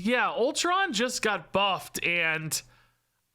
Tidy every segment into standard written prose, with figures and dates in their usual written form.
Yeah, Ultron just got buffed, and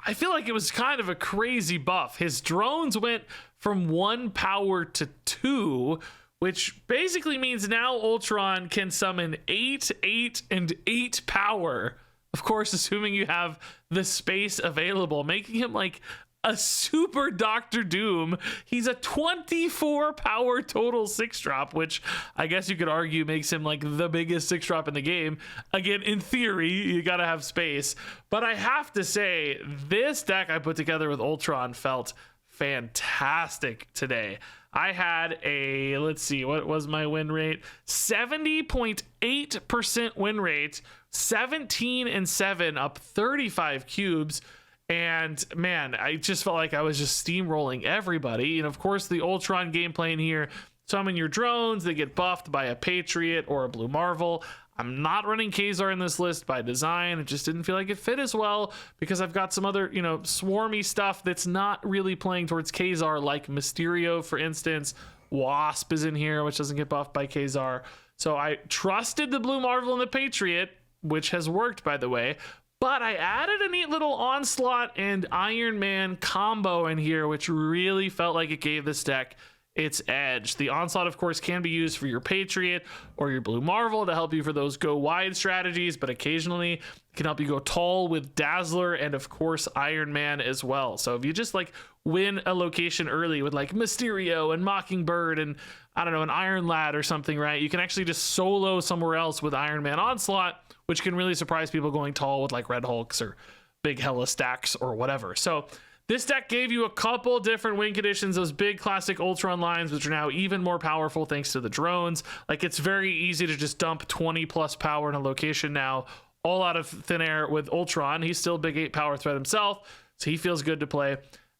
I feel like it was kind of a crazy buff. His drones went from 1 power to 2, which basically means now Ultron can summon 8, 8, and 8 power. Of course, assuming you have the space available, making him like a super Doctor Doom. He's a 24 power total 6-drop, which I guess you could argue makes him like the biggest 6-drop in the game. Again, in theory, you gotta have space. But I have to say, this deck I put together with Ultron felt fantastic today. I had a, let's see, what was my win rate? 70.8% win rate, 17-7, up 35 cubes. And man, I just felt like I was just steamrolling everybody. And of course, the Ultron gameplay in here, summon your drones, they get buffed by a Patriot or a Blue Marvel. I'm not running Kazar in this list by design. It just didn't feel like it fit as well because I've got some other, swarmy stuff that's not really playing towards Kazar, like Mysterio, for instance. Wasp is in here, which doesn't get buffed by Kazar. So I trusted the Blue Marvel and the Patriot, which has worked, by the way. But I added a neat little Onslaught and Iron Man combo in here, which really felt like it gave this deck its edge. The Onslaught, of course, can be used for your Patriot or your Blue Marvel to help you for those go wide strategies, but occasionally it can help you go tall with Dazzler and, of course, Iron Man as well. So if you just like win a location early with like Mysterio and Mockingbird and I don't know, an Iron Lad or something, right? You can actually just solo somewhere else with Iron Man Onslaught, which can really surprise people going tall with like Red Hulks or big Hella Stacks or whatever. So this deck gave you a couple different win conditions, those big classic Ultron lines, which are now even more powerful thanks to the drones. Like, it's very easy to just dump 20 plus power in a location now, all out of thin air with Ultron. He's still a big 8 power threat himself, so he feels good to play.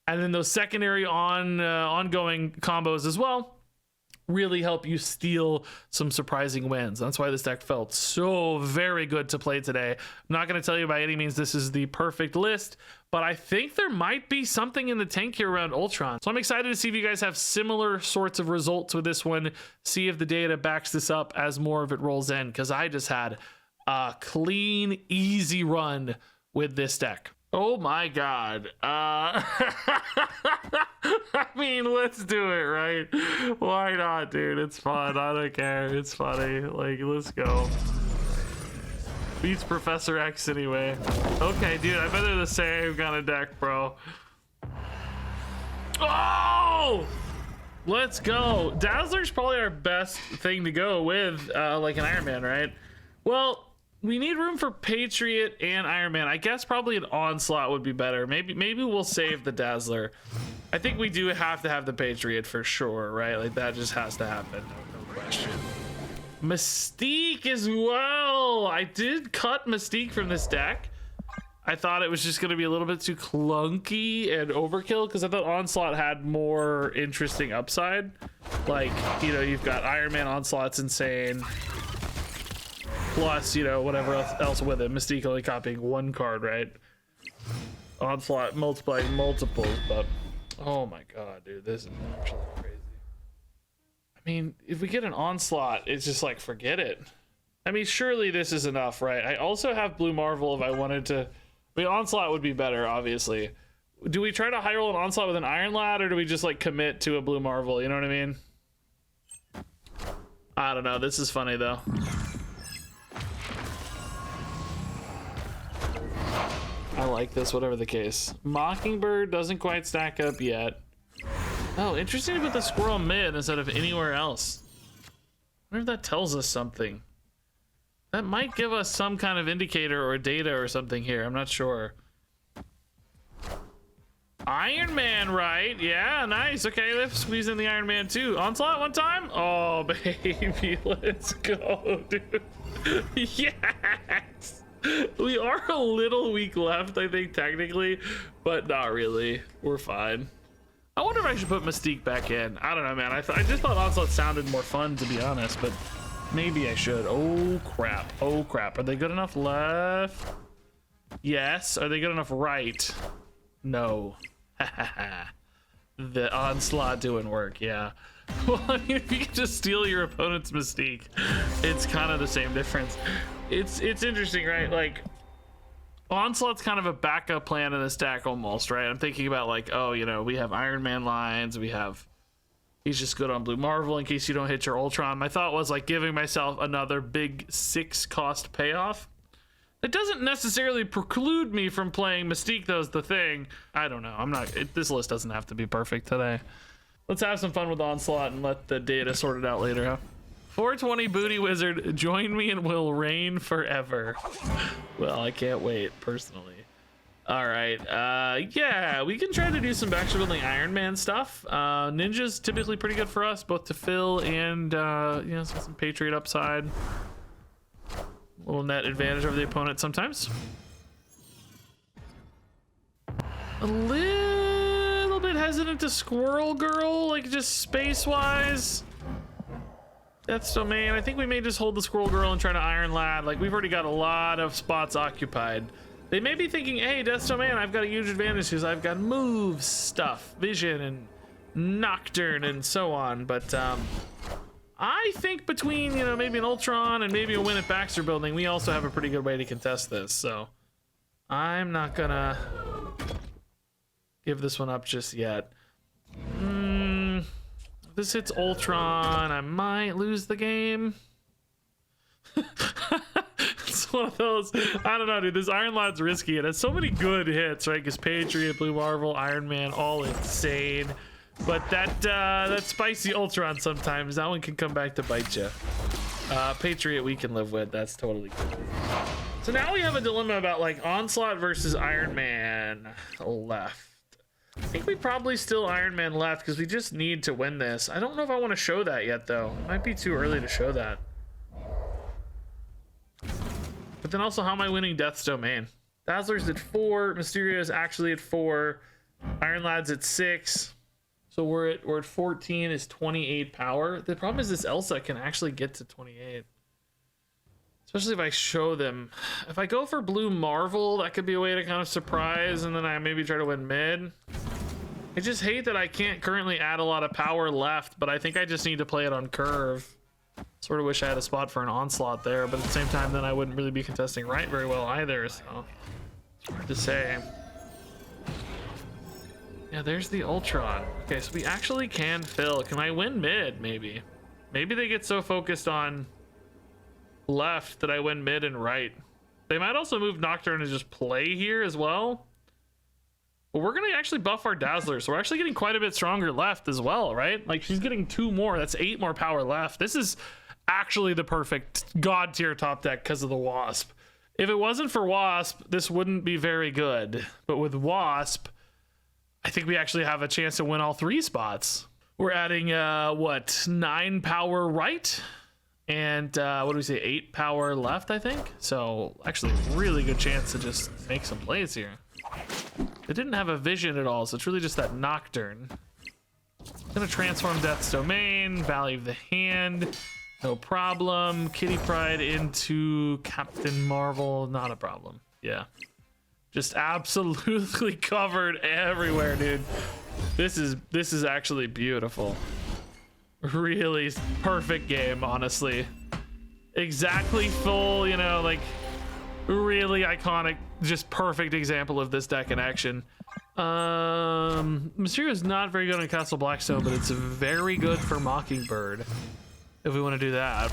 And then those secondary ongoing combos as well really help you steal some surprising wins. That's why this deck felt so very good to play today. I'm not going to tell you by any means this is the perfect list, but I think there might be something in the tank here around Ultron. So I'm excited to see if you guys have similar sorts of results with this one, see if the data backs this up as more of it rolls in, because I just had a clean, easy run with this deck. Oh my god. I mean, let's do it, right? Why not, dude? It's fun. I don't care. It's funny. Like, let's go. Beats Professor X anyway. Okay, dude, I bet they're the same kind of deck, bro. Oh! Let's go. Dazzler's probably our best thing to go with, like an Iron Man, right? Well, we need room for Patriot and Iron Man. I guess probably an Onslaught would be better. Maybe we'll save the Dazzler. I think we do have to have the Patriot for sure, right? Like, that just has to happen, no question. Mystique as well. I did cut Mystique from this deck. I thought it was just going to be a little bit too clunky and overkill because I thought Onslaught had more interesting upside. Like, you've got Iron Man Onslaught's insane. Plus, whatever else with it. Mystique only copying 1 card, right? Onslaught multiplying multiples, but oh my god, dude, this is actually crazy. I mean, if we get an Onslaught, it's just like, forget it. I mean, surely this is enough, right? I also have Blue Marvel if I wanted to. I mean, Onslaught would be better, obviously. Do we try to high roll an Onslaught with an Iron Lad, or do we just like commit to a Blue Marvel? You know what I mean? I don't know. This is funny though. I like this, whatever the case. Mockingbird doesn't quite stack up yet. Oh, interesting to put the squirrel mid instead of anywhere else. I wonder if that tells us something. That might give us some kind of indicator or data or something here. I'm not sure. Iron Man, right? Yeah, nice. Okay, let's squeeze in the Iron Man too. Onslaught one time? Oh, baby, let's go, dude. Yes! We are a little weak left, I think, technically, but not really. We're fine. I wonder if I should put Mystique back in. I don't know, man. I just thought Onslaught sounded more fun, to be honest, but maybe I should. Oh, crap. Oh, crap. Are they good enough left? Yes. Are they good enough right? No. The Onslaught doing work, yeah. Well, I mean, if you can just steal your opponent's Mystique, it's kind of the same difference. it's interesting, right? Like, Onslaught's kind of a backup plan in this deck almost, right? I'm thinking about like, oh, you know, we have Iron Man lines, he's just good on Blue Marvel in case you don't hit your Ultron. My thought was like giving myself another big 6-cost payoff. It doesn't necessarily preclude me from playing Mystique, though, is the thing. I don't know. This list doesn't have to be perfect today. Let's have some fun with Onslaught and let the data sort it out later, huh? 420 Booty Wizard, join me and we'll reign forever. Well, I can't wait, personally. All right, yeah, we can try to do some backshot building Iron Man stuff. Ninja's typically pretty good for us, both to fill and, you know, some Patriot upside. A little net advantage over the opponent sometimes. A little bit hesitant to Squirrel Girl, like just space-wise. Death's Domain. I think we may just hold the Squirrel Girl and try to Iron Lad. Like, we've already got a lot of spots occupied. They may be thinking, hey, Death's Domain, I've got a huge advantage because I've got moves, stuff, vision, and Nocturne, and so on. But I think between, you know, maybe an Ultron and maybe a win at Baxter Building, we also have a pretty good way to contest this. So I'm not gonna give this one up just yet. If this hits Ultron, I might lose the game. It's one of those, I don't know, dude. This Iron Lad's risky. It has so many good hits, right? Because Patriot, Blue Marvel, Iron Man, all insane. But that spicy Ultron sometimes, that one can come back to bite you. Patriot we can live with. That's totally good. So now we have a dilemma about like Onslaught versus Iron Man left. I think we probably still Iron Man left because we just need to win this. I don't know if I want to show that yet, though. It might be too early to show that. But then also, how am I winning Death's Domain? Dazzler's at 4. Mysterio's actually at 4. Iron Lad's at 6. So we're at 14 is 28 power. The problem is this Elsa can actually get to 28. Especially if I show them. If I go for Blue Marvel, that could be a way to kind of surprise, and then I maybe try to win mid. I just hate that I can't currently add a lot of power left, but I think I just need to play it on curve. Sort of wish I had a spot for an Onslaught there, but at the same time, then I wouldn't really be contesting right very well either, so it's hard to say. Yeah, there's the Ultron. Okay, so we actually can fill. Can I win mid, maybe? Maybe they get so focused on left that I win mid and right. They might also move Nocturne and just play here as well. But we're gonna actually buff our Dazzler, so we're actually getting quite a bit stronger left as well, right? Like, she's getting 2 more. That's 8 more power left. This is actually the perfect god tier top deck because of the Wasp. If it wasn't for Wasp, this wouldn't be very good. But with Wasp, I think we actually have a chance to win all 3 spots. We're adding what, 9 power right? And what do we say, 8 power left, I think. So actually really good chance to just make some plays here. It didn't have a vision at all, so it's really just that Nocturne. Gonna transform Death's Domain, value of the hand, no problem. Kitty Pryde into Captain Marvel, not a problem. Yeah, just absolutely covered everywhere, dude. This is actually beautiful. Really perfect game, honestly. Exactly full, you know, like really iconic, just perfect example of this deck in action. Mysterio is not very good on Castle Blackstone, but it's very good for Mockingbird if we want to do that.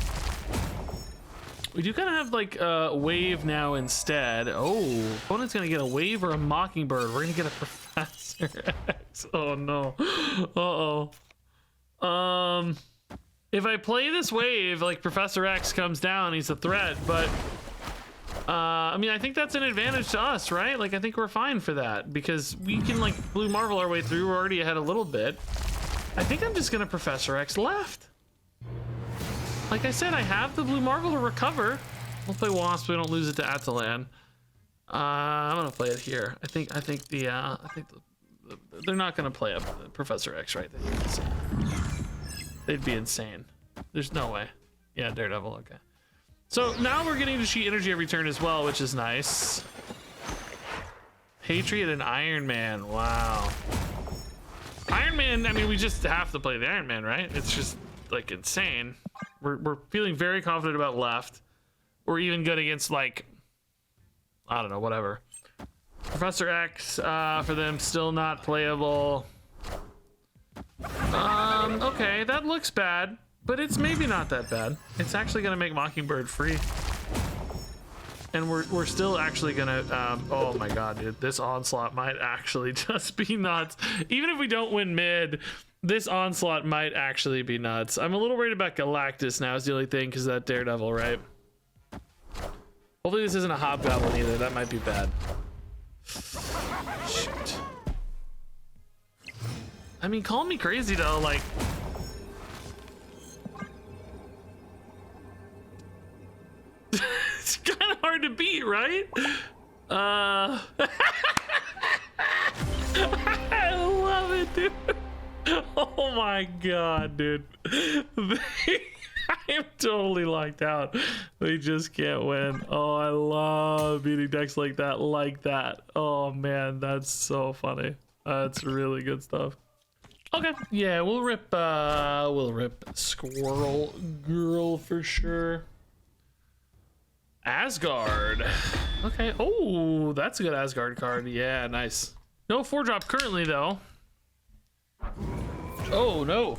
We do kind of have like a wave now instead. Oh, opponent's gonna get a wave or a Mockingbird. We're gonna get a Professor X. Oh no. If I play this wave, like Professor X comes down, he's a threat, but I mean, I think that's an advantage to us, right? Like, I think we're fine for that because we can like Blue Marvel our way through. We're already ahead a little bit. I think I'm just gonna Professor X left. Like I said, I have the Blue Marvel to recover. We'll play Wasp. We don't lose it to Atalan. I'm gonna play it here. I think they're not gonna play a Professor X, right? They'd be insane. There's no way. Yeah, Daredevil. Okay. So now we're getting to cheat energy every turn as well, which is nice. Patriot and Iron Man. Wow. Iron Man. I mean, we just have to play the Iron Man, right? It's just like insane. We're feeling very confident about left. or even good against, like, I don't know, whatever. Professor X, for them, still not playable. Okay, that looks bad, but it's maybe not that bad. It's actually gonna make Mockingbird free. And we're still actually gonna, oh my god, dude, this Onslaught might actually just be nuts. Even if we don't win mid, this Onslaught might actually be nuts. I'm a little worried about Galactus now is the only thing, because that Daredevil, right? Hopefully this isn't a Hobgoblin either, that might be bad. Shoot. I mean, call me crazy though, like... It's kind of hard to beat, right? I love it, dude. Oh my god, dude. I am totally locked out. They just can't win. Oh, I love beating decks like that, Oh man, that's so funny. That's really good stuff. Okay, yeah, we'll rip Squirrel Girl for sure. Asgard. Okay. Oh, that's a good Asgard card. Yeah, nice. No 4-drop currently though. Oh no.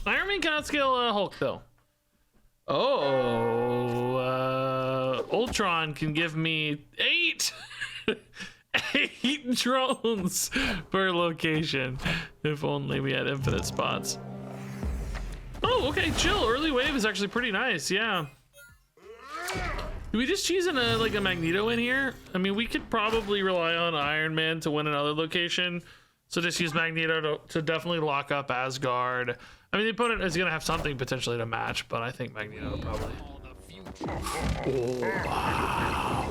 Iron Man cannot scale Hulk though. Oh, Ultron can give me 8 drones per location. If only we had infinite spots. Oh, okay, chill. Early wave is actually pretty nice. Yeah. Do we just choose a Magneto in here? I mean, we could probably rely on Iron Man to win another location. So just use Magneto to definitely lock up Asgard. I mean, the opponent is going to have something potentially to match, but I think Magneto probably. Oh, wow.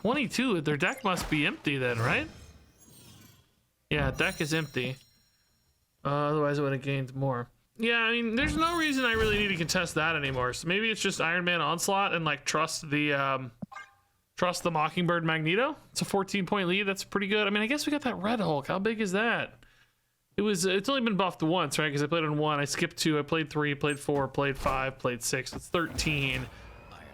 22, their deck must be empty then, right? Yeah, deck is empty. Otherwise, it would have gained more. Yeah, I mean, there's no reason I really need to contest that anymore. So maybe it's just Iron Man Onslaught and like trust the Mockingbird Magneto. It's a 14-point lead. That's pretty good. I mean, I guess we got that Red Hulk. How big is that? It's only been buffed once, right? Because I played on 1, I skipped 2, I played 3, played 4, played 5, played 6. It's 13.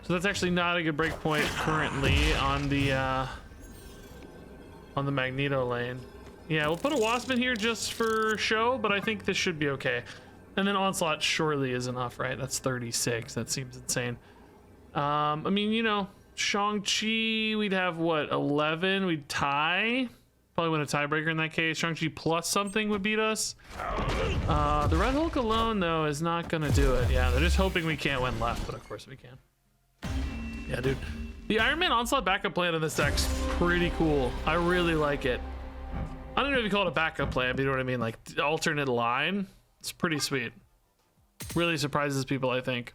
So that's actually not a good break point currently on the Magneto lane. Yeah, we'll put a Wasp in here just for show, but I think this should be okay. And then Onslaught surely is enough, right? That's 36. That seems insane. I mean, you know, Shang-Chi, we'd have what, 11? We'd tie. Probably win a tiebreaker in that case. Shang-Chi plus something would beat us. The Red Hulk alone, though, is not gonna do it. Yeah, they're just hoping we can't win left, but of course we can. Yeah, dude. The Iron Man Onslaught backup plan in this deck's pretty cool. I really like it. I don't know if you call it a backup plan, but you know what I mean? Like, alternate line. It's pretty sweet. Really surprises people, I think.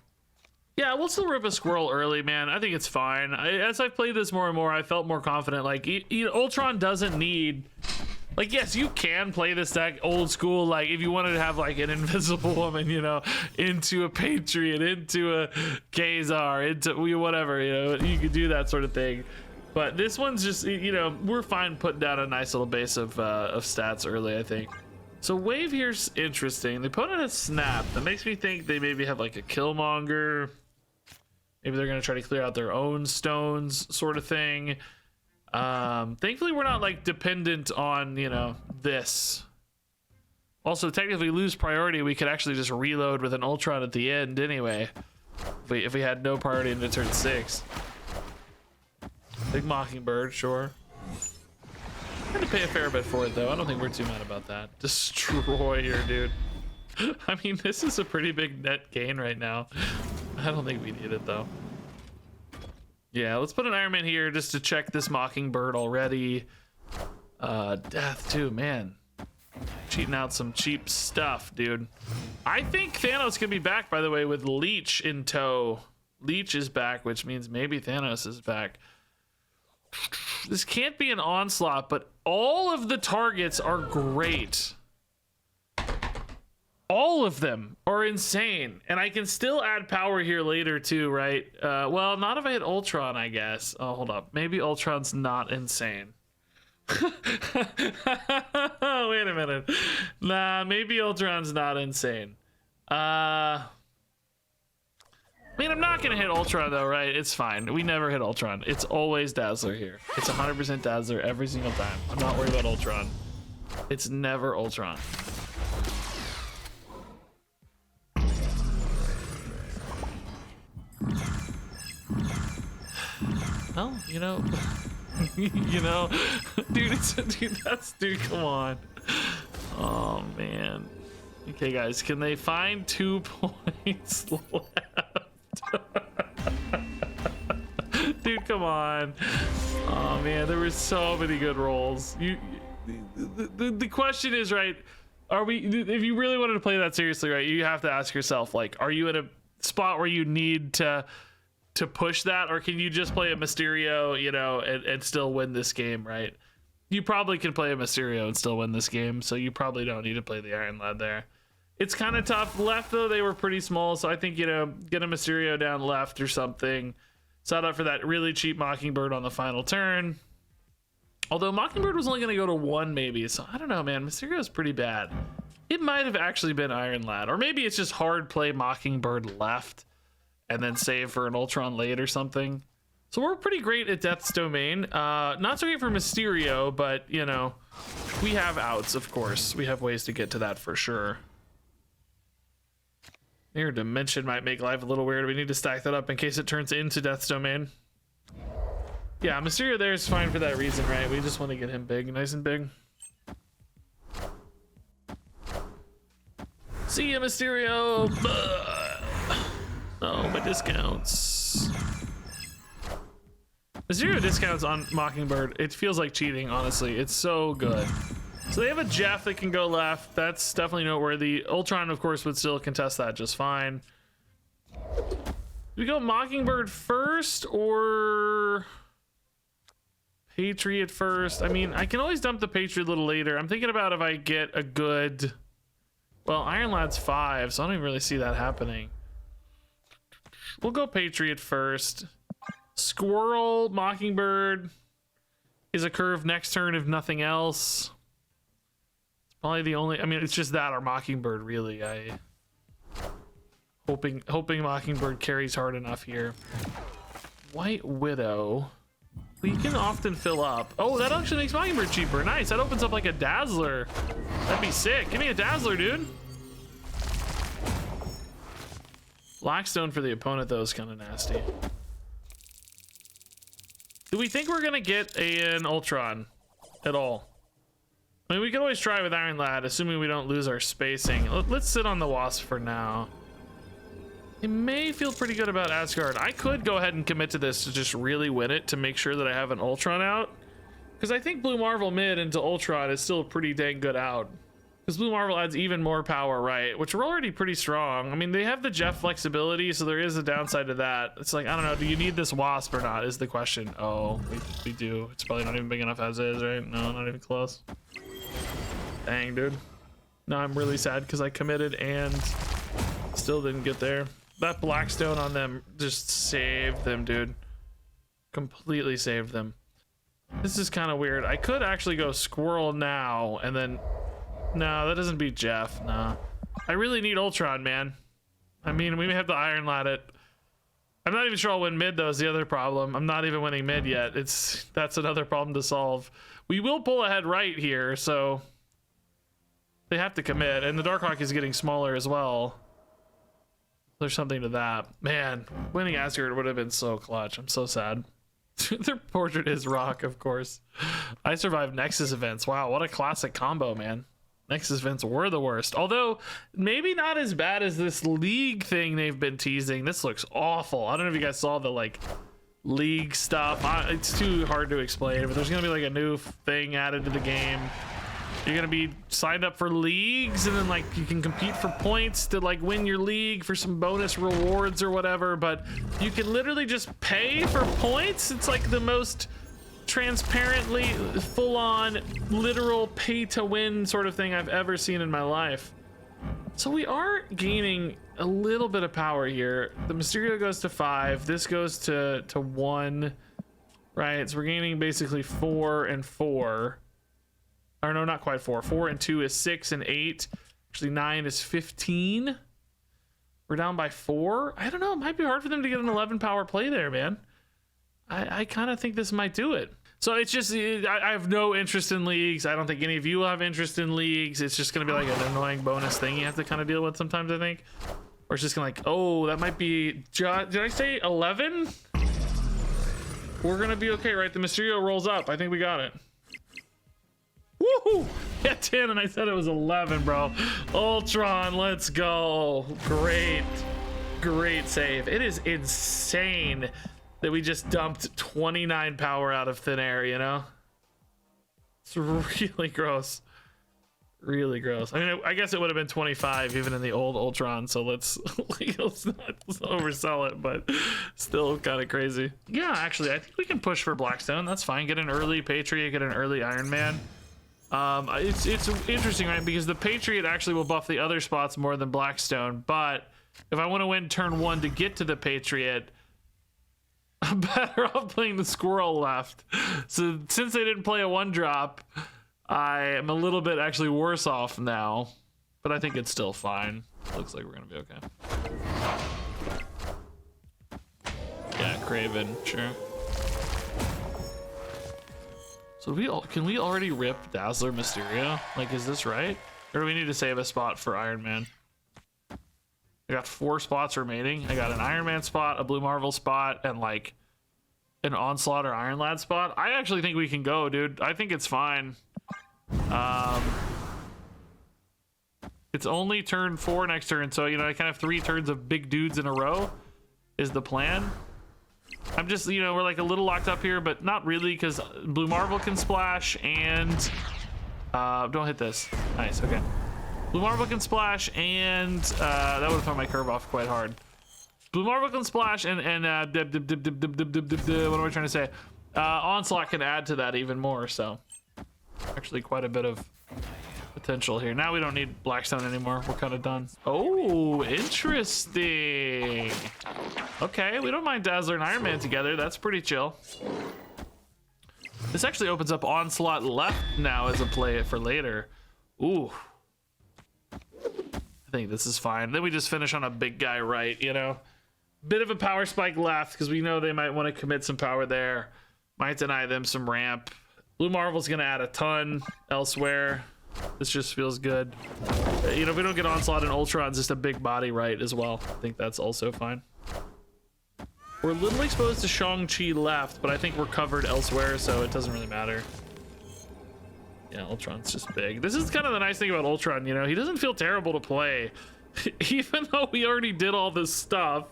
Yeah, we'll still rip a Squirrel early, man. I think it's fine. As I've played this more and more, I felt more confident. Like, Ultron doesn't need... Like, yes, you can play this deck old school. Like, if you wanted to have, like, an Invisible Woman, you know, into a Patriot, into a Kazar, into whatever, you know, you could do that sort of thing. But this one's just, you know, we're fine putting down a nice little base of stats early, I think. So wave here's interesting. The opponent has Snap. That makes me think they maybe have like a Killmonger. Maybe they're gonna try to clear out their own stones, sort of thing. Thankfully we're not like dependent on, you know, this. Also, technically lose priority, we could actually just reload with an Ultron at the end anyway. If we had no priority into turn 6. Big Mockingbird, sure. I had to pay a fair bit for it, though. I don't think we're too mad about that. Destroyer, dude. I mean, this is a pretty big net gain right now. I don't think we need it, though. Yeah, let's put an Iron Man here just to check this Mockingbird already. Death, too, man. Cheating out some cheap stuff, dude. I think Thanos can be back, by the way, with Leech in tow. Leech is back, which means maybe Thanos is back. This can't be an Onslaught, but all of the targets are great. All of them are insane. And I can still add power here later too, right? Well, not if I hit Ultron, I guess. Oh, hold up. Maybe Ultron's not insane. Wait a minute. Nah, maybe Ultron's not insane. I mean, I'm not gonna hit Ultron though, right? It's fine. We never hit Ultron. It's always Dazzler here. It's 100% Dazzler every single time. I'm not worried about Ultron. It's never Ultron. Well, you know, you know, dude, dude, come on. Oh man. Okay, guys, can they find 2 points left? Dude, come on. Oh man, there were so many good rolls. The question is, right, are we, if you really wanted to play that seriously, right, you have to ask yourself, like, are you in a spot where you need to push that, or can you just play a Mysterio, you know, and still win this game, right? You probably can play a Mysterio and still win this game, so you probably don't need to play the Iron Lad there. It's kind of tough. Left, though, they were pretty small, so I think, you know, get a Mysterio down left or something. Set up for that really cheap Mockingbird on the final turn. Although Mockingbird was only going to go to 1, maybe, so I don't know, man. Mysterio's pretty bad. It might have actually been Iron Lad, or maybe it's just hard play Mockingbird left and then save for an Ultron late or something. So we're pretty great at Death's Domain. Not so great for Mysterio, but, you know, we have outs, of course. We have ways to get to that for sure. Mirror Dimension might make life a little weird. We need to stack that up in case it turns into Death's Domain. Yeah, Mysterio there is fine for that reason, right? We just want to get him big, nice and big. See ya, Mysterio! Oh, my discounts. Mysterio discounts on Mockingbird, it feels like cheating, honestly. It's so good. So they have a Jeff that can go left. That's definitely noteworthy. Ultron, of course, would still contest that just fine. Do we go Mockingbird first or Patriot first? I mean, I can always dump the Patriot a little later. I'm thinking about if I get a good... Well, Iron Lad's 5, so I don't even really see that happening. We'll go Patriot first. Squirrel, Mockingbird is a curve next turn if nothing else. It's probably the only, I mean, it's just that or Mockingbird, really. Hoping Mockingbird carries hard enough here. White Widow. We can often fill up. Oh, that actually makes Mockingbird cheaper. Nice. That opens up like a Dazzler. That'd be sick. Give me a Dazzler, dude. Blackstone for the opponent, though, is kind of nasty. Do we think we're gonna get an Ultron at all? I mean, we can always try with Iron Lad, assuming we don't lose our spacing. Let's sit on the Wasp for now. It may feel pretty good about Asgard. I could go ahead and commit to this to just really win it to make sure that I have an Ultron out. Because I think Blue Marvel mid into Ultron is still a pretty dang good out. Because Blue Marvel adds even more power, right? Which we're already pretty strong. I mean, they have the Jeff flexibility, so there is a downside to that. It's like, I don't know, do you need this Wasp or not is the question. Oh, we do. It's probably not even big enough as is, right? No, not even close. Dang, dude. No, I'm really sad because I committed and still didn't get there. That Blackstone on them just saved them, dude. Completely saved them. This is kind of weird. I could actually go Squirrel now and then... No, that doesn't beat Jeff. Nah. I really need Ultron, man. I mean, we may have to Iron Lad it. I'm not even sure I'll win mid, though, is the other problem. I'm not even winning mid yet. That's another problem to solve. We will pull ahead right here, so... They have to commit, and the Darkhawk is getting smaller as well. There's something to that. Man, winning Asgard would have been so clutch. I'm so sad. Their portrait is rock, of course. I survived Nexus events. Wow, what a classic combo, man. Nexus events were the worst. Although, maybe not as bad as this League thing they've been teasing. This looks awful. I don't know if you guys saw the, like, League stuff. It's too hard to explain, but there's going to be, like, a new thing added to the game. You're gonna be signed up for leagues, and then like you can compete for points to like win your league for some bonus rewards or whatever, but you can literally just pay for points. It's like the most transparently full-on literal pay to win sort of thing I've ever seen in my life. So we are gaining a little bit of power here. The Mysterio goes to 5, this goes to 1, right? So we're gaining basically 4 and 4. Or no, not quite 4. 4 and 2 is 6 and 8. Actually, 9 is 15. We're down by 4. I don't know. It might be hard for them to get an 11 power play there, man. I kind of think this might do it. So it's just, I have no interest in leagues. I don't think any of you have interest in leagues. It's just going to be like an annoying bonus thing you have to kind of deal with sometimes, I think. Or it's just going to like, oh, that might be, did I say 11? We're going to be okay, right? The Mysterio rolls up. I think we got it. Woohoo! Yeah, 10, and I said it was 11, bro. Ultron, let's go. Great save. It is insane that we just dumped 29 power out of thin air, you know? It's really gross. Really gross. I mean, I guess it would have been 25 even in the old Ultron, so let's not oversell it, but still kind of crazy. Yeah, actually, I think we can push for Blackstone. That's fine. Get an early Patriot, get an early Iron Man. It's interesting, right? Because the Patriot actually will buff the other spots more than Blackstone, but if I want to win turn 1 to get to the Patriot, I'm better off playing the Squirrel left. So since they didn't play a 1-drop, I am a little bit actually worse off now, but I think it's still fine. Looks like we're gonna be okay. Yeah, Craven, sure. So can we already rip Dazzler Mysterio? Like, is this right? Or do we need to save a spot for Iron Man? I got 4 spots remaining. I got an Iron Man spot, a Blue Marvel spot, and like an Onslaught or Iron Lad spot. I actually think we can go, dude. I think it's fine. It's only turn 4 next turn, so you know I kind of have 3 turns of big dudes in a row is the plan. I'm just, you know, we're like a little locked up here, but not really, because Blue Marvel can splash and don't hit this. Nice, okay. Blue Marvel can splash and that would have thrown my curve off quite hard. Blue Marvel can splash and what am I trying to say? Onslaught can add to that even more, so actually quite a bit of potential here. Now we don't need Blackstone anymore. We're kind of done. Oh, interesting. Okay, we don't mind Dazzler and Iron Man together. That's pretty chill. This actually opens up Onslaught left now as a play for later. Ooh. I think this is fine. Then we just finish on a big guy right, you know? Bit of a power spike left because we know they might want to commit some power there. Might deny them some ramp. Blue Marvel's going to add a ton elsewhere. This just feels good. You know, if we don't get Onslaught and Ultron's just a big body right as well. I think that's also fine. We're a little exposed to Shang-Chi left, but I think we're covered elsewhere, so it doesn't really matter. Yeah, Ultron's just big. This is kind of the nice thing about Ultron, you know? He doesn't feel terrible to play. Even though we already did all this stuff,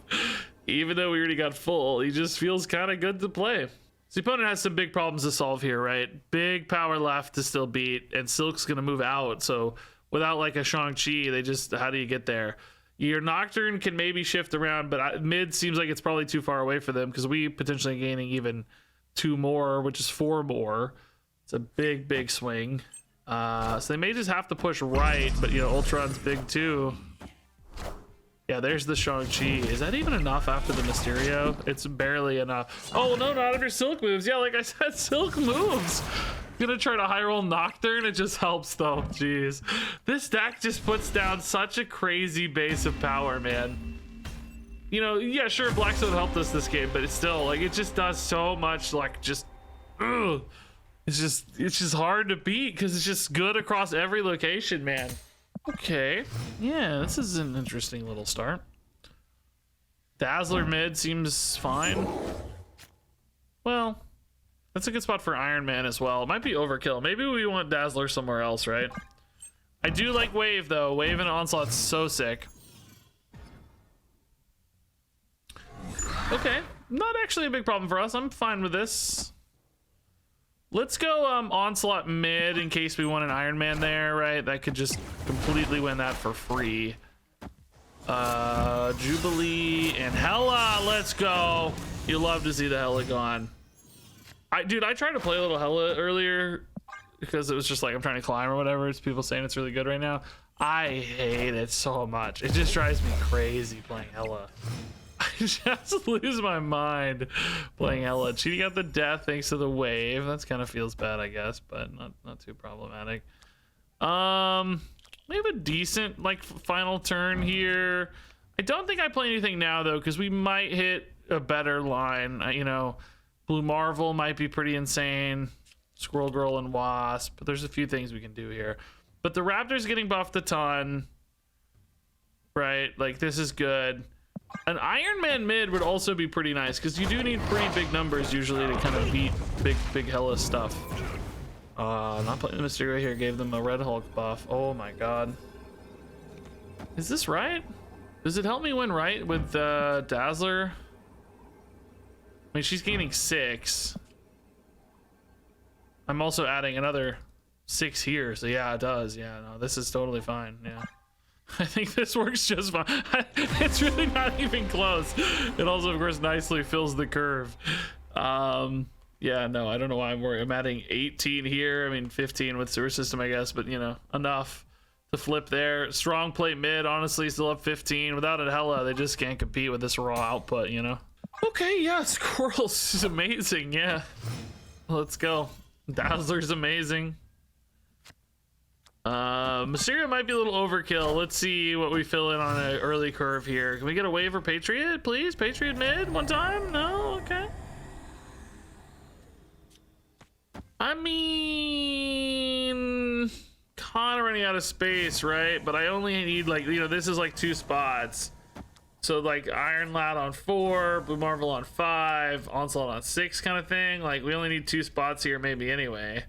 even though we already got full, he just feels kind of good to play. So the opponent has some big problems to solve here, right? Big power left to still beat, and Silk's gonna move out, so without like a Shang-Chi, they just, how do you get there? Your Nocturne can maybe shift around, but mid seems like it's probably too far away for them because we potentially gaining even 2 more, which is 4 more. It's a big swing. So they may just have to push right, but you know, Ultron's big too. Yeah, there's the Shang-Chi. Is that even enough after the Mysterio? It's barely enough. Oh, no, not if your Silk moves. Yeah, like I said, Silk moves. Gonna try to high roll Nocturne. It just helps, though. Jeez. This deck just puts down such a crazy base of power, man. You know, yeah, sure, Blackstone helped us this game, but it's still, like, it just does so much, like, just... Ugh. It's just hard to beat because it's just good across every location, man. Okay, yeah, this is an interesting little start. Dazzler mid seems fine. Well, that's a good spot for Iron Man as well. It might be overkill. Maybe we want Dazzler somewhere else, right? I do like Wave, though. Wave and Onslaught's so sick. Okay, not actually a big problem for us. I'm fine with this. Let's go Onslaught mid in case we want an Iron Man there, right? That could just completely win that for free. Jubilee and Hela, let's go. You love to see the Hela gone. Dude, I tried to play a little Hela earlier because it was just like I'm trying to climb or whatever. It's people saying it's really good right now. I hate it so much. It just drives me crazy playing Hela. I just lose my mind playing Hela. Cheating out the death thanks to the wave. That's kind of feels bad, I guess, but not too problematic. We have a decent like final turn here. I don't think I play anything now though, because we might hit a better line. You know, Blue Marvel might be pretty insane. Squirrel Girl and Wasp, but there's a few things we can do here. But the Raptor's getting buffed a ton, right? Like, this is good. An Iron Man mid would also be pretty nice, because you do need pretty big numbers usually to kind of beat big hella stuff. Not playing Mysterio here gave them a Red Hulk buff. Oh my god. Is this right? Does it help me win right with Dazzler? I mean, she's gaining 6. I'm also adding another 6 here, so yeah, it does. Yeah, no, this is totally fine. Yeah. I think this works just fine. It's really not even close. It also, of course, nicely fills the curve. Yeah, no, I don't know why I'm worried. I'm adding 18 here. I mean, 15 with Sewer System, I guess, but, you know, enough to flip there. Strong plate mid, honestly, still up 15. Without it, hella, they just can't compete with this raw output, you know? Okay, yeah, Squirrels is amazing, yeah. Let's go. Dazzler's amazing. Mysterio might be a little overkill. Let's see what we fill in on an early curve here. Can we get a waiver Patriot, please? Patriot mid one time? No? Okay. I mean, kind of running out of space, right? But I only need, like, you know, this is like 2 spots. So like Iron Lad on 4, Blue Marvel on 5, Onslaught on 6 kind of thing. Like, we only need 2 spots here maybe anyway.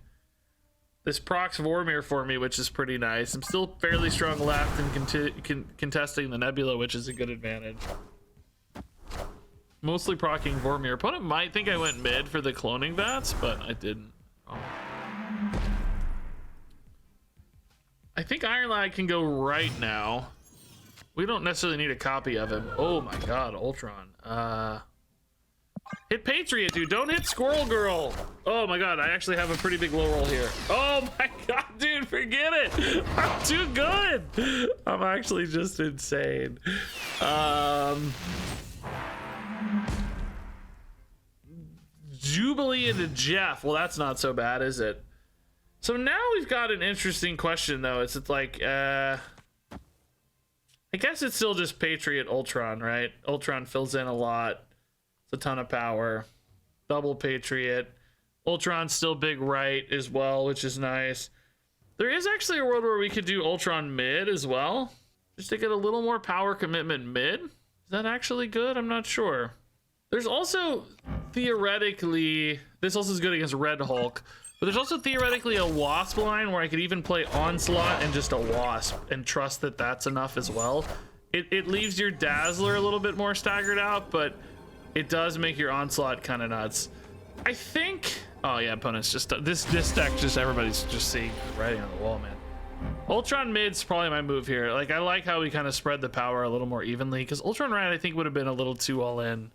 This procs Vormir for me, which is pretty nice. I'm still fairly strong left and contesting the Nebula, which is a good advantage. Mostly procking Vormir. Opponent might think I went mid for the cloning vats, but I didn't. Oh. I think Iron Lad can go right now. We don't necessarily need a copy of him. Oh my god, Ultron. Hit Patriot, dude. Don't hit Squirrel Girl. Oh my god, I actually have a pretty big low roll here. Oh my god, dude, forget it. I'm too good. I'm actually just insane. Jubilee into Jeff. Well, that's not so bad, is it? So now we've got an interesting question, though. It's like, I guess it's still just Patriot Ultron, right? Ultron fills in a lot. It's a ton of power. Double Patriot. Ultron's still big right as well, which is nice. There is actually a world where we could do Ultron mid as well, just to get a little more power commitment mid. Is that actually good? I'm not sure. There's also theoretically, this also is good against Red Hulk, but there's also theoretically a Wasp line where I could even play Onslaught and just a Wasp and trust that that's enough as well. It leaves your Dazzler a little bit more staggered out, but it does make your Onslaught kind of nuts. I think, oh yeah, opponents just, this deck just, everybody's just seeing writing on the wall, man. Ultron mid's probably my move here. Like, I like how we kind of spread the power a little more evenly, because Ultron right I think would have been a little too all in.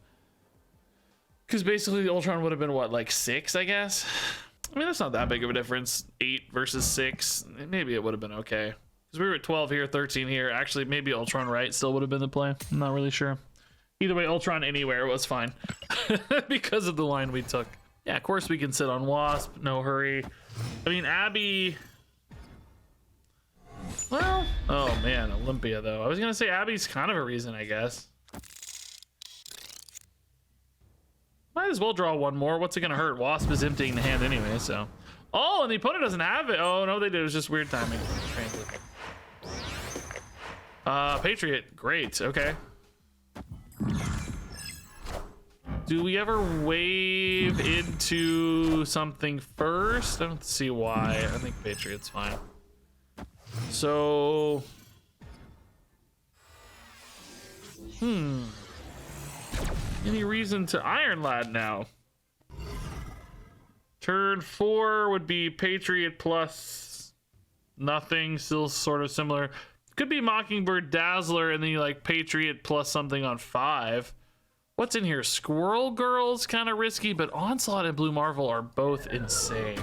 Because basically the Ultron would have been what, like 6, I guess? I mean, that's not that big of a difference. 8 versus 6. Maybe it would have been okay. Because we were at 12 here, 13 here. Actually, maybe Ultron right still would have been the play. I'm not really sure. Either way, Ultron anywhere was fine. Because of the line we took. Yeah, of course we can sit on Wasp. No hurry. I mean, Abby... Well... Oh, man. Olympia, though. I was going to say Abby's kind of a reason, I guess. Might as well draw one more. What's it gonna hurt? Wasp is emptying the hand anyway, so. Oh, and the opponent doesn't have it. Oh, no, they did. It was just weird timing. Patriot. Great. Okay. Do we ever wave into something first? I don't see why. I think Patriot's fine. So... Any reason to Iron Lad now? Turn 4 would be Patriot plus nothing, still sort of similar. Could be Mockingbird Dazzler and then you like Patriot plus something on 5. What's in here? Squirrel Girl's kind of risky, but Onslaught and Blue Marvel are both insane.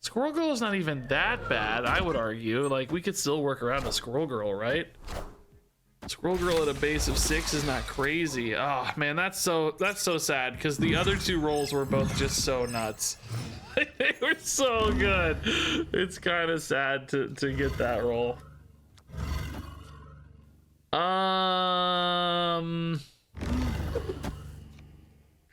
Squirrel Girl is not even that bad, I would argue. Like, we could still work around a Squirrel Girl, right? Squirrel Girl at a base of 6 is not crazy. Oh man, that's so sad because the other 2 rolls were both just so nuts. They were so good. It's kind of sad to get that roll. Trying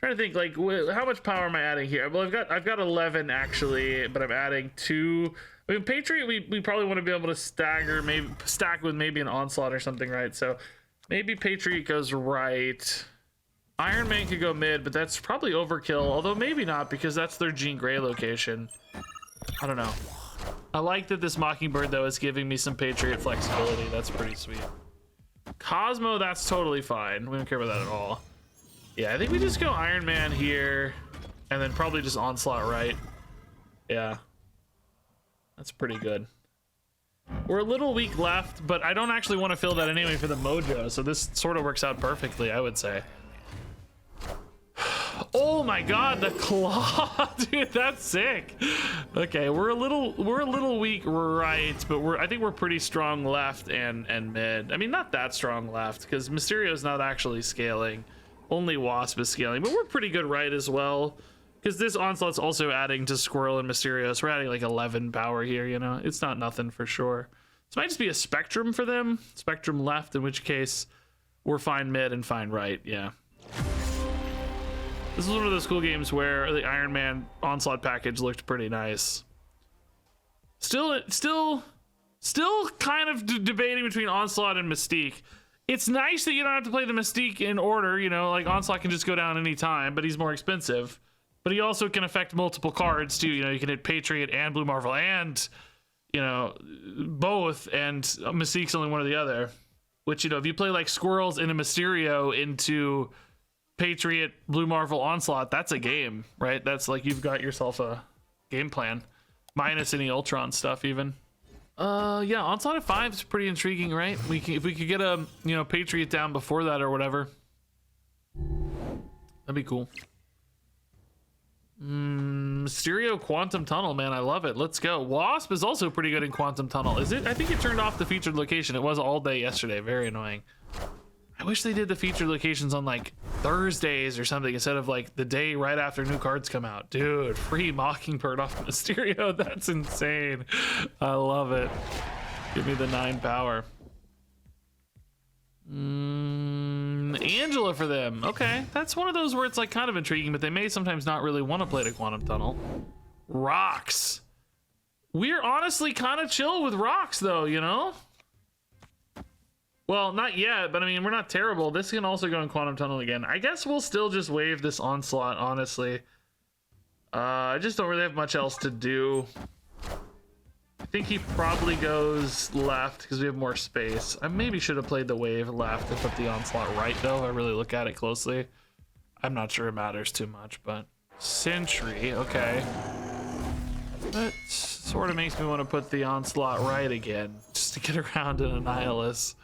to think, like, how much power am I adding here? Well, I've got 11 actually, but I'm adding 2. I mean, Patriot, we probably want to be able to stack with maybe an Onslaught or something, right? So maybe Patriot goes right. Iron Man could go mid, but that's probably overkill. Although maybe not, because that's their Jean Grey location. I don't know. I like that this Mockingbird though is giving me some Patriot flexibility. That's pretty sweet. Cosmo, that's totally fine. We don't care about that at all. Yeah, I think we just go Iron Man here, and then probably just Onslaught right. Yeah. That's pretty good. We're a little weak left, but I don't actually want to fill that anyway for the mojo, so this sort of works out perfectly, I would say. Oh my god, the claw. Dude, that's sick. Okay, we're a little weak right, but I think we're pretty strong left and mid. I mean, not that strong left, because Mysterio's not actually scaling. Only Wasp is scaling, but we're pretty good right as well. Because this Onslaught's also adding to Squirrel and Mysterio, so we're adding like 11 power here, you know? It's not nothing for sure. This might just be a Spectrum for them. Spectrum left, in which case we're fine mid and fine right, yeah. This is one of those cool games where the Iron Man Onslaught package looked pretty nice. Still kind of debating between Onslaught and Mystique. It's nice that you don't have to play the Mystique in order, you know, like Onslaught can just go down any time, but he's more expensive. But he also can affect multiple cards too. You know, you can hit Patriot and Blue Marvel and, you know, both, and Mystique's only one or the other. Which, you know, if you play like Squirrels and a Mysterio into Patriot, Blue Marvel, Onslaught, that's a game, right? That's like you've got yourself a game plan. Minus any Ultron stuff even. Yeah, Onslaught at 5 is pretty intriguing, right? If we could get a, you know, Patriot down before that or whatever, that'd be cool. Mysterio Quantum Tunnel, man, I love it. Let's go. Wasp is also pretty good in Quantum Tunnel. Is it? I think it turned off the featured location. It was all day yesterday. Very annoying. I wish they did the featured locations on like Thursdays or something instead of like the day right after new cards come out. Dude, free Mockingbird off Mysterio. That's insane. I love it. Give me the 9 power. Angela for them. Okay, that's one of those where it's like kind of intriguing, but they may sometimes not really want to play the Quantum Tunnel. Rocks. We're honestly kind of chill with Rocks though, you know? Well, not yet, but I mean, we're not terrible. This can also go in Quantum Tunnel again. I guess we'll still just wave this Onslaught, honestly. I just don't really have much else to do. I think he probably goes left because we have more space. I maybe should have played the wave left and put the Onslaught right, though, if I really look at it closely. I'm not sure it matters too much, but... Sentry, okay. That sort of makes me want to put the Onslaught right again, just to get around an Annihilus.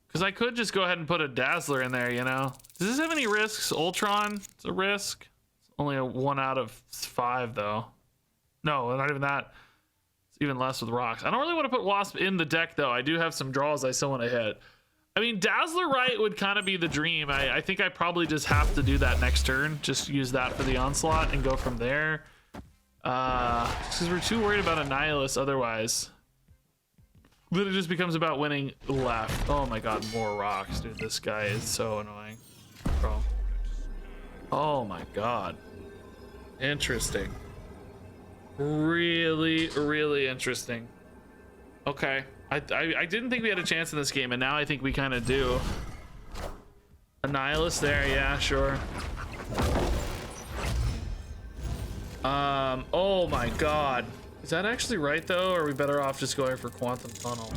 Because I could just go ahead and put a Dazzler in there, you know? Does this have any risks? Ultron? It's a risk. It's only a 1 out of 5, though. No, not even that. It's even less with Rocks. I don't really want to put Wasp in the deck, though. I do have some draws I still want to hit. I mean, Dazzler right would kind of be the dream. I think I probably just have to do that next turn. Just use that for the Onslaught and go from there. Because we're too worried about Annihilus otherwise. Then it just becomes about winning left. Oh my god, more Rocks, dude. This guy is so annoying. Bro. Oh my god. Interesting. Really, really interesting. Okay. I didn't think we had a chance in this game, and now I think we kind of do. Annihilus there, yeah, sure. Oh my god. Is that actually right, though, or are we better off just going for Quantum Tunnel?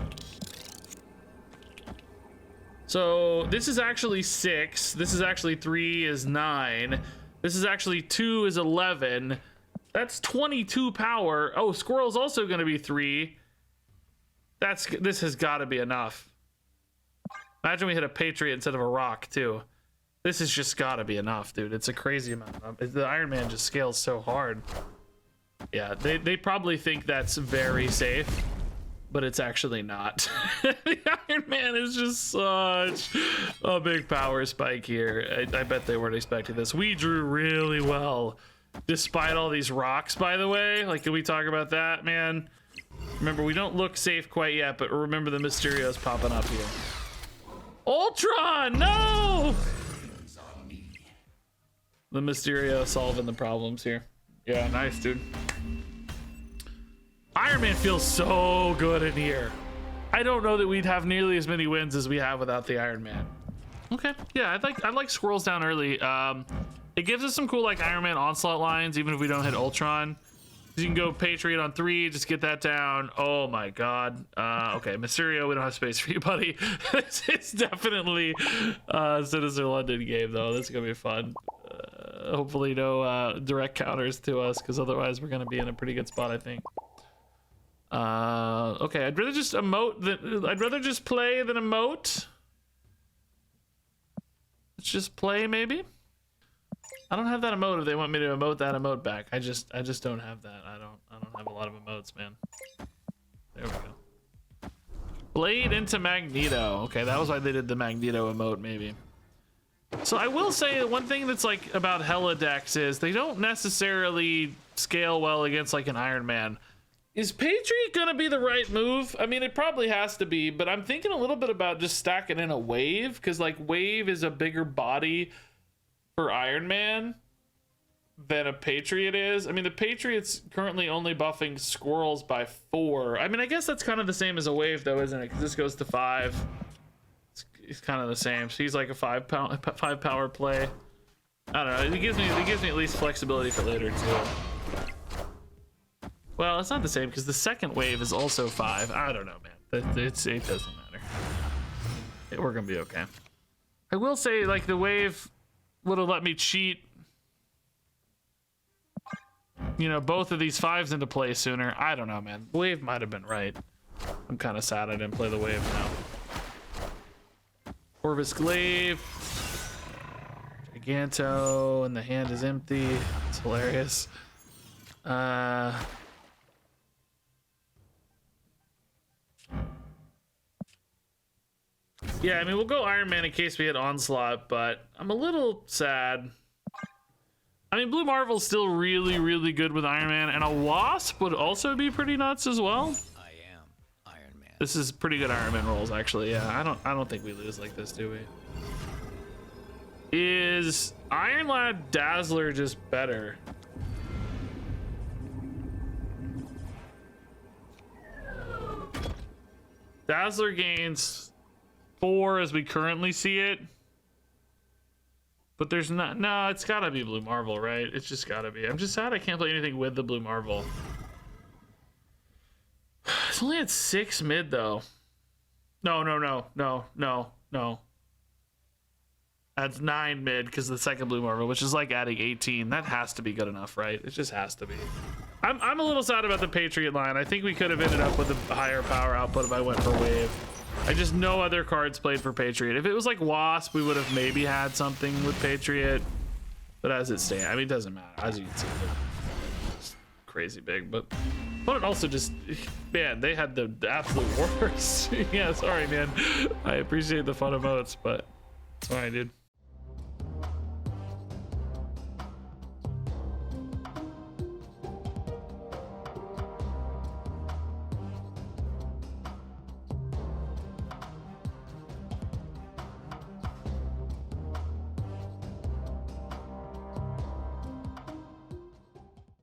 So, this is actually 6. This is actually 3 is 9. This is actually 2 is 11. That's 22 power. Oh, Squirrel's also going to be 3. This has got to be enough. Imagine we hit a Patriot instead of a Rock, too. This has just got to be enough, dude. It's a crazy amount. The Iron Man just scales so hard. Yeah, they probably think that's very safe, but it's actually not. The Iron Man is just such a big power spike here. I bet they weren't expecting this. We drew really well, despite all these Rocks, by the way. Like, can we talk about that, man? Remember, we don't look safe quite yet, but remember the Mysterio's popping up here. Ultron, no! The Mysterio solving the problems here. Yeah, nice, dude. Iron Man feels so good in here. I don't know that we'd have nearly as many wins as we have without the Iron Man. Okay, yeah, I'd like squirrels down early. It gives us some cool like Iron Man Onslaught lines, even if we don't hit Ultron. You can go Patriot on 3, just get that down. Oh my god. Okay, Mysterio, we don't have space for you, buddy. It's definitely Citizen London game, though. This is gonna be fun. Hopefully no direct counters to us, because otherwise we're gonna be in a pretty good spot, I think. Okay, I'd rather just emote I'd rather just play than emote. Let's just play, maybe. I don't have that emote if they want me to emote that emote back. I just don't have that. I don't have a lot of emotes, man. There we go. Blade into Magneto. Okay, that was why they did the Magneto emote, maybe. So I will say one thing that's like about Hella decks is they don't necessarily scale well against like an Iron Man. Is Patriot gonna be the right move? I mean, it probably has to be, but I'm thinking a little bit about just stacking in a Wave, because like Wave is a bigger body for Iron Man than a Patriot is. I mean, the Patriot's currently only buffing squirrels by 4. I mean, I guess that's kind of the same as a Wave, though, isn't it? Because this goes to 5. It's kind of the same. So he's like a 5 power play. I don't know. It gives me at least flexibility for later too. Well, it's not the same because the second Wave is also 5. I don't know, man. It doesn't matter. We're gonna be okay. I will say, like, the Wave would have let me cheat, you know, both of these 5s into play sooner. I don't know, man. Wave might have been right. I'm kind of sad I didn't play the Wave now. Corvus Glaive, Giganto, and the hand is empty. It's hilarious. Yeah, I mean, we'll go Iron Man in case we hit Onslaught, but I'm a little sad. I mean, Blue Marvel's still really, really good with Iron Man, and a Wasp would also be pretty nuts as well. I am Iron Man. This is pretty good Iron Man rolls, actually. Yeah, I don't think we lose like this, do we? Is Iron Lad Dazzler just better? Dazzler gains 4 as we currently see it, but there's not. No, it's gotta be Blue Marvel, right? It's just gotta be. I'm just sad I can't play anything with the Blue Marvel. It's only at 6 mid though. No. That's 9 mid because the second Blue Marvel, which is like adding 18. That has to be good enough, right? It just has to be. I'm a little sad about the Patriot line. I think we could have ended up with a higher power output if I went for Wave. I just no other cards played for Patriot. If it was like Wasp, we would have maybe had something with Patriot. But as it stands, I mean, it doesn't matter. As you can see, it's crazy big. But it also just, man, they had the absolute worst. Yeah, sorry, man. I appreciate the fun emotes, but it's fine, dude.